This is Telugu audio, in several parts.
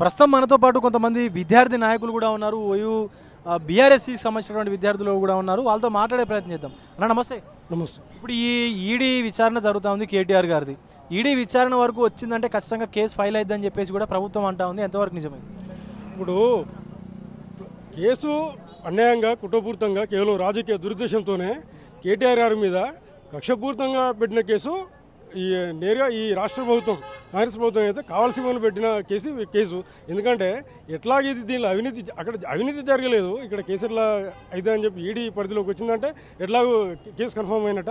ప్రస్తుతం మనతో పాటు కొంతమంది విద్యార్థి నాయకులు కూడా ఉన్నారు. ఓయూ బీఆర్ఎస్కి సంబంధించినటువంటి విద్యార్థులు కూడా ఉన్నారు. వాళ్ళతో మాట్లాడే ప్రయత్నం చేద్దాం. అన్న నమస్తే. నమస్తే. ఇప్పుడు ఈ ఈడీ విచారణ జరుగుతూ ఉంది కేటీఆర్ గారిది. ఈడీ విచారణ వరకు వచ్చిందంటే ఖచ్చితంగా కేసు ఫైల్ అయిద్దని చెప్పేసి కూడా ప్రభుత్వం అంటా ఉంది. ఎంతవరకు నిజమే? ఇప్పుడు కేసు అన్యాయంగా కుట్రపూరితంగా కేవలం రాజకీయ దురుద్దేశంతోనే కేటీఆర్ గారి మీద కక్షపూరితంగా పెట్టిన కేసు నేరుగా ఈ రాష్ట్ర ప్రభుత్వం కాంగ్రెస్ ప్రభుత్వం అయితే కావాల్సిన పెట్టిన కేసు. ఎందుకంటే ఎట్లాగేది దీనిలో అక్కడ అవినీతి జరగలేదు, ఇక్కడ కేసు ఎట్లా అయితే అని చెప్పి ఈడీ పరిధిలోకి వచ్చిందంటే ఎట్లాగో కేసు కన్ఫర్మ్ అయినట్ట.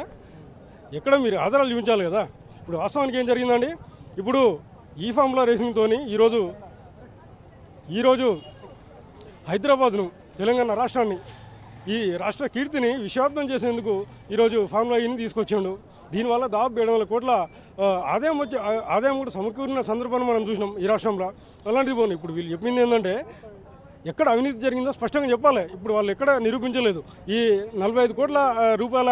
ఎక్కడ మీరు ఆధారాలు చూపించాలి కదా. ఇప్పుడు వాస్తవానికి ఏం జరిగిందండి, ఇప్పుడు ఈ ఫార్ములా రేసింగ్తో ఈరోజు హైదరాబాద్ను తెలంగాణ రాష్ట్రాన్ని ఈ రాష్ట్ర కీర్తిని విషాబ్దం చేసేందుకు ఈరోజు ఫార్ములా ఈని తీసుకొచ్చిండు. దీనివల్ల దాదాపు 700 కోట్ల ఆదాయం కూడా సమకూరిన సందర్భాన్ని మనం చూసినాం ఈ రాష్ట్రంలో. అలాంటిది పోనీ ఇప్పుడు వీళ్ళు చెప్పింది ఏంటంటే ఎక్కడ అవినీతి జరిగిందో స్పష్టంగా చెప్పాలి. ఇప్పుడు వాళ్ళు ఎక్కడ నిరూపించలేదు. ఈ 45 కోట్ల రూపాయల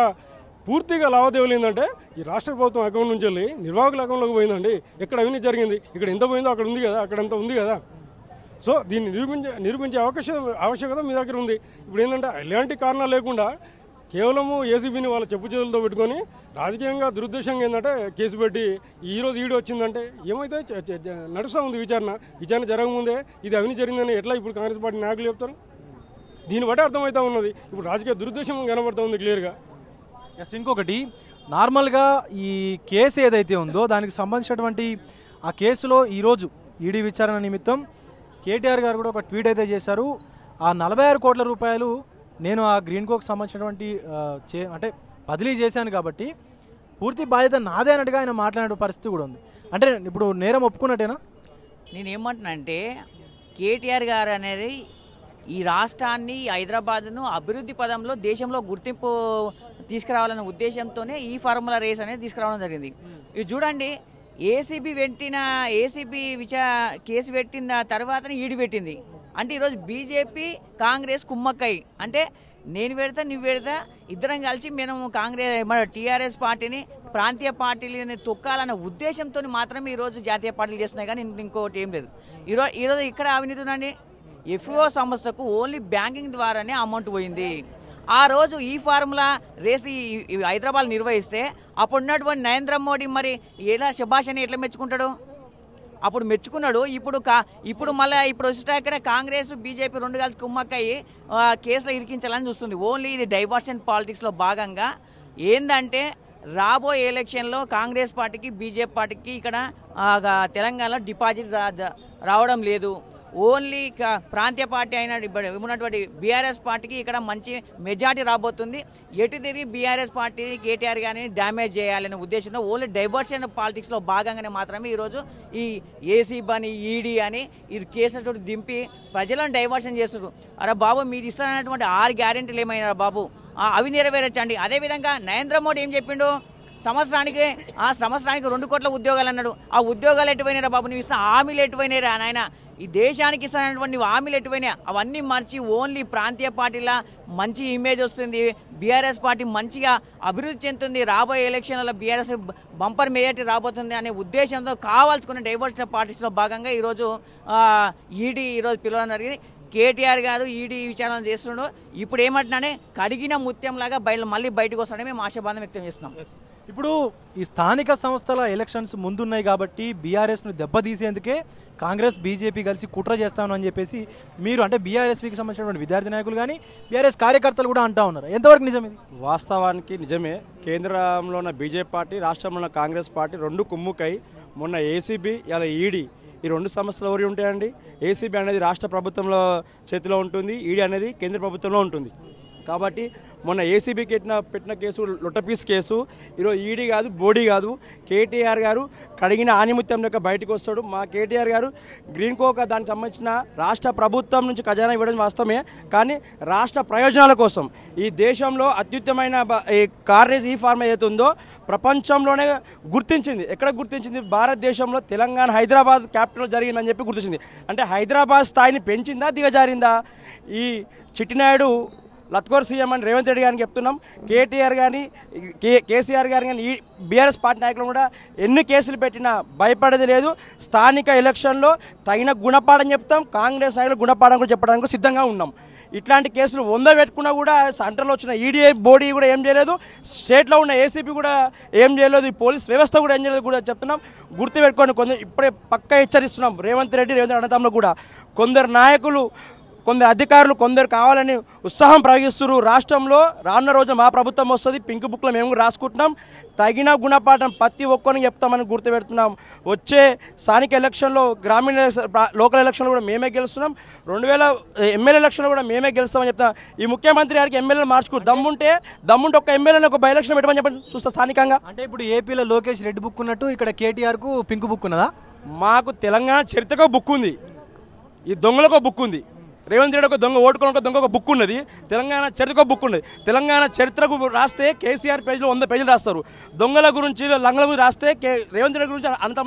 పూర్తిగా లావాదేవీలు ఏంటంటే ఈ రాష్ట్ర ప్రభుత్వం అకౌంట్ నుంచి వెళ్ళి నిర్వాహకుల అకౌంట్లోకి పోయిందండి. ఎక్కడ అవినీతి జరిగింది, ఇక్కడ ఎంత పోయిందో అక్కడ ఉంది కదా, అక్కడ ఎంత ఉంది కదా. సో దీన్ని నిరూపించే ఆవశ్యకత మీ దగ్గర ఉంది. ఇప్పుడు ఏంటంటే ఎలాంటి కారణాలు లేకుండా కేవలము ఏసీబీని వాళ్ళ చెప్పు చేతులతో పెట్టుకొని రాజకీయంగా దురుద్దేశంగా ఏంటంటే కేసు పెట్టి ఈరోజు ఈడీ వచ్చిందంటే ఏమైతే నడుస్తూ ఉంది విచారణ జరగముందే ఇది అవినీతి జరిగిందని ఎట్లా ఇప్పుడు కాంగ్రెస్ పార్టీ నాయకులు చెప్తారు? దీన్ని బట్టి అర్థమవుతా ఉన్నది. ఇప్పుడు రాజకీయ దురుద్దేశం కనబడుతూ ఉంది క్లియర్గా. ఇంకొకటి నార్మల్గా ఈ కేసు ఏదైతే ఉందో దానికి సంబంధించినటువంటి ఆ కేసులో ఈరోజు ఈడీ విచారణ నిమిత్తం కేటీఆర్ గారు కూడా ఒక ట్వీట్ అయితే చేశారు. ఆ 46 కోట్ల రూపాయలు నేను ఆ గ్రీన్ కోకి సంబంధించినటువంటి అంటే బదిలీ చేశాను కాబట్టి పూర్తి బాధ్యత నాదే అన్నట్టుగా ఆయన మాట్లాడే పరిస్థితి కూడా ఉంది. అంటే ఇప్పుడు నేరం ఒప్పుకున్నట్టేనా? నేనేమంటున్నానంటే కేటీఆర్ గారు అనేది ఈ రాష్ట్రాన్ని హైదరాబాద్ను అభివృద్ధి పదంలో దేశంలో గుర్తింపు తీసుకురావాలనే ఉద్దేశంతోనే ఈ ఫార్ములా రేస్ అనేది తీసుకురావడం జరిగింది. ఇది చూడండి, ఏసీబీ కేసు పెట్టిన తర్వాతనే ఈడీ పెట్టింది. అంటే ఈరోజు బీజేపీ కాంగ్రెస్ కుమ్మక్కై అంటే నేను పెడతా నువ్వు పెడతా ఇద్దరం కలిసి మేము కాంగ్రెస్ మన టీఆర్ఎస్ పార్టీని ప్రాంతీయ పార్టీలని తొక్కాలన్న ఉద్దేశంతో మాత్రమే ఈరోజు జాతీయ పార్టీలు చేస్తున్నాయి, కానీ ఇంకోటి ఏం లేదు. ఈరోజు ఇక్కడ అవినీతి ఉందండి. ఎఫ్ఓ సంస్థకు ఓన్లీ బ్యాంకింగ్ ద్వారానే అమౌంట్ పోయింది. ఆ రోజు ఈ ఫార్ములా రేసి హైదరాబాద్ నిర్వహిస్తే అప్పుడు ఉన్నటువంటి నరేంద్ర మోడీ మరి ఎలా శభాష్ అని ఎట్లా మెచ్చుకుంటాడు? అప్పుడు మెచ్చుకున్నాడు. ఇప్పుడు మళ్ళీ వచ్చేట కాంగ్రెస్ బీజేపీ రెండు కలిసి కుమ్మక్కయ్యి కేసులో ఇరికించాలని చూస్తుంది. ఓన్లీ ఇది డైవర్షన్ పాలిటిక్స్లో భాగంగా ఏందంటే రాబోయే ఎలక్షన్లో కాంగ్రెస్ పార్టీకి బీజేపీ పార్టీకి ఇక్కడ తెలంగాణలో డిపాజిట్ రావడం లేదు. ఓన్లీ ప్రాంతీయ పార్టీ అయిన ఉన్నటువంటి బీఆర్ఎస్ పార్టీకి ఇక్కడ మంచి మెజార్టీ రాబోతుంది. ఎటు తిరిగి బీఆర్ఎస్ పార్టీ కేటీఆర్ గారిని డ్యామేజ్ చేయాలనే ఉద్దేశంతో ఓన్లీ డైవర్షన్ పాలిటిక్స్లో భాగంగానే మాత్రమే ఈరోజు ఈ ఏసీబీ అని ఈడీ అని ఈ కేసులతో దింపి ప్రజలను డైవర్షన్ చేస్తున్నారు. అరే బాబు, మీరు ఇస్తానన్నటువంటి 6 గ్యారెంటీలు ఏమైనా బాబు అవి నెరవేర్చండి. అదేవిధంగా నరేంద్ర మోడీ ఏం చెప్పిండు, సంవత్సరానికి 2 కోట్ల ఉద్యోగాలు అన్నాడు. ఆ ఉద్యోగాలు ఎటువైనారా బాబు, నువ్వు ఇస్తున్న హామీలు ఎటువైనారా నాయన? ఈ దేశానికి ఇస్తున్నటువంటి హామీలు ఎటువైనా అవన్నీ మర్చి ఓన్లీ ప్రాంతీయ పార్టీలా మంచి ఇమేజ్ వస్తుంది, బీఆర్ఎస్ పార్టీ మంచిగా అభివృద్ధి చెందుతుంది, రాబోయే ఎలక్షన్లలో బీఆర్ఎస్ బంపర్ మెజార్టీ రాబోతుంది అనే ఉద్దేశంతో కావాల్సుకున్న డైవర్షన్ పార్టీస్లో భాగంగా ఈరోజు ఈడీ పిలవడం జరిగింది. కేటీఆర్ గారు ఈడీ విచారణ చేస్తుండో ఇప్పుడు ఏమంటున్నానే కడిగిన ముత్యంలాగా మళ్ళీ బయటకు వస్తాడని మేము ఆశాభావం వ్యక్తం చేస్తున్నాం. ఇప్పుడు ఈ స్థానిక సంస్థల ఎలక్షన్స్ ముందున్నాయి కాబట్టి బీఆర్ఎస్ను దెబ్బతీసేందుకే కాంగ్రెస్ బీజేపీ కలిసి కుట్ర చేస్తాను అని చెప్పేసి మీరు అంటే బీఆర్ఎస్కి సంబంధించినటువంటి విద్యార్థి నాయకులు కానీ బీఆర్ఎస్ కార్యకర్తలు కూడా అంటా ఉన్నారు. ఎంతవరకు నిజం ఇది? వాస్తవానికి నిజమే. కేంద్రంలో ఉన్న బీజేపీ పార్టీ, రాష్ట్రంలో ఉన్న కాంగ్రెస్ పార్టీ రెండు కుమ్ముకై మొన్న ఏసీబీ ఇలా ఈడీ ఈ రెండు సంస్థలు ఎవరు ఉంటాయండి? ఏసీబీ అనేది రాష్ట్ర ప్రభుత్వంలో చేతిలో ఉంటుంది, ఈడీ అనేది కేంద్ర ప్రభుత్వంలో ఉంటుంది. కాబట్టి మొన్న ఏసీబీకి పెట్టిన కేసు లొట్టపీస్ కేసు. ఈరోజు ఈడీ కాదు, బోడీ కాదు, కేటీఆర్ గారు కడిగిన ఆనిముత్యం లెక్క బయటకు వస్తాడు. మా కేటీఆర్ గారు గ్రీన్ కోక దానికి సంబంధించిన రాష్ట్ర ప్రభుత్వం నుంచి ఖజానా ఇవ్వడం వాస్తవమే, కానీ రాష్ట్ర ప్రయోజనాల కోసం ఈ దేశంలో అత్యుత్తమైన కార్రేజ్ ఈ ఫార్మ్ ఏదైతే ఉందో ప్రపంచంలోనే గుర్తించింది. ఎక్కడ గుర్తించింది? భారతదేశంలో తెలంగాణ హైదరాబాద్ క్యాపిటల్ జరిగిందని చెప్పి గుర్తించింది. అంటే హైదరాబాద్ స్థాయిని పెంచిందా, దిగజారిందా? ఈ చిట్టినాయుడు లత్కోర్ సీఎం అని రేవంత్ రెడ్డి గారిని చెప్తున్నాం. కేటీఆర్ కానీ కేసీఆర్ గారు కానీ బీఆర్ఎస్ పార్టీ నాయకులు కూడా ఎన్ని కేసులు పెట్టినా భయపడేది లేదు. స్థానిక ఎలక్షన్లో తగిన గుణపాఠం చెప్తాం. కాంగ్రెస్ నాయకులు గుణపాఠం కూడా చెప్పడానికి సిద్ధంగా ఉన్నాం. ఇట్లాంటి కేసులు 100 పెట్టుకున్నా కూడా సెంట్రల్లో వచ్చిన ఈడీ బోడీ కూడా ఏం చేయలేదు, స్టేట్లో ఉన్న ఏసీపీ కూడా ఏం చేయలేదు, ఈ పోలీస్ వ్యవస్థ కూడా ఏం చేయలేదు కూడా చెప్తున్నాం. గుర్తుపెట్టుకోండి, కొందరు ఇప్పుడే పక్కా హెచ్చరిస్తున్నాం. రేవంత్ రెడ్డి అన్నతంలో కూడా కొందరు నాయకులు, కొందరు అధికారులు, కొందరు కావాలని ఉత్సాహం ప్రయోగిస్తున్నారు. రాష్ట్రంలో రానున్న రోజు మా ప్రభుత్వం వస్తుంది, పింక్ బుక్లో మేము రాసుకుంటున్నాం. తగిన గుణపాఠం ప్రతి ఒక్కరిని చెప్తామని గుర్తుపెడుతున్నాం. వచ్చే స్థానిక ఎలక్షన్లో, గ్రామీణ లోకల్ ఎలక్షన్లో కూడా మేమే గెలుస్తున్నాం. 2000 ఎమ్మెల్యే ఎలక్షన్లో కూడా మేమే గెలుస్తామని చెప్తాం. ఈ ముఖ్యమంత్రి గారికి ఎమ్మెల్యేలు మార్చుకో దమ్ముంటే ఒక ఎమ్మెల్యేని ఒక బై ఎలక్షన్ పెట్టమని చెప్పండి చూస్తా స్థానికంగా. అంటే ఇప్పుడు ఏపీలో లోకేష్ రెడ్ బుక్ ఉన్నట్టు ఇక్కడ కేటీఆర్కు పింక్ బుక్ ఉన్నదా? మాకు తెలంగాణ చరిత్రకో బుక్ ఉంది, ఈ దొంగలకో బుక్ ఉంది. రేవంత్ రెడ్డి ఒక దొంగ, ఓటుకోవడానికి దొంగ ఒక బుక్ ఉన్నది. తెలంగాణ చరిత్రకు బుక్ ఉన్నది. తెలంగాణ చరిత్రకు రాస్తే కేసీఆర్ పేజీలో 100 పేజీలు రాస్తారు. దొంగల గురించి, లంగల గురించి రాస్తే రేవంత్ రెడ్డి గురించి అంత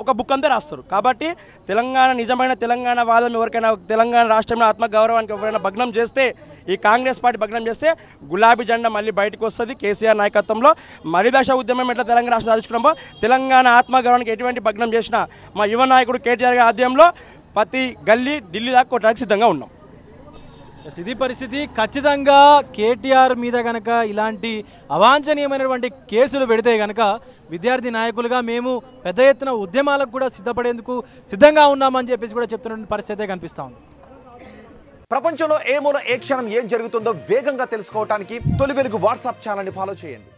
ఒక బుక్ అంతా రాస్తారు. కాబట్టి తెలంగాణ, నిజమైన తెలంగాణ వాదం ఎవరికైనా, తెలంగాణ రాష్ట్రంలో ఆత్మగౌరవానికి ఎవరైనా భగ్నం చేస్తే, ఈ కాంగ్రెస్ పార్టీ భగ్నం చేస్తే గులాబీ జెండా మళ్ళీ బయటకు వస్తుంది. కేసీఆర్ నాయకత్వంలో మరిదశ ఉద్యమం ఎట్లా తెలంగాణ రాష్ట్రం సాధించుకున్నామో, తెలంగాణ ఆత్మగౌరవానికి ఎటువంటి భగ్నం చేసినా మా యువ నాయకుడు కేటీఆర్ గారి ఆధ్వర్యంలో ప్రతి గల్లీ ఢిల్లీ దాకా కొట్టడానికి సిద్ధంగా ఉన్నాం. ఇది పరిస్థితి. ఖచ్చితంగా కేటీఆర్ మీద కనుక ఇలాంటి అవాంఛనీయమైనటువంటి కేసులు పెడితే కనుక విద్యార్థి నాయకులుగా మేము పెద్ద ఎత్తున ఉద్యమాలకు కూడా సిద్ధపడేందుకు సిద్ధంగా ఉన్నామని చెప్పేసి కూడా చెప్తున్న పరిస్థితే కనిపిస్తూ ఉంది. ప్రపంచంలో ఏ మూల ఏ క్షణం ఏం జరుగుతుందో వేగంగా తెలుసుకోవడానికి తొలి వెలుగు వాట్సాప్ ఛానల్ని ఫాలో చేయండి.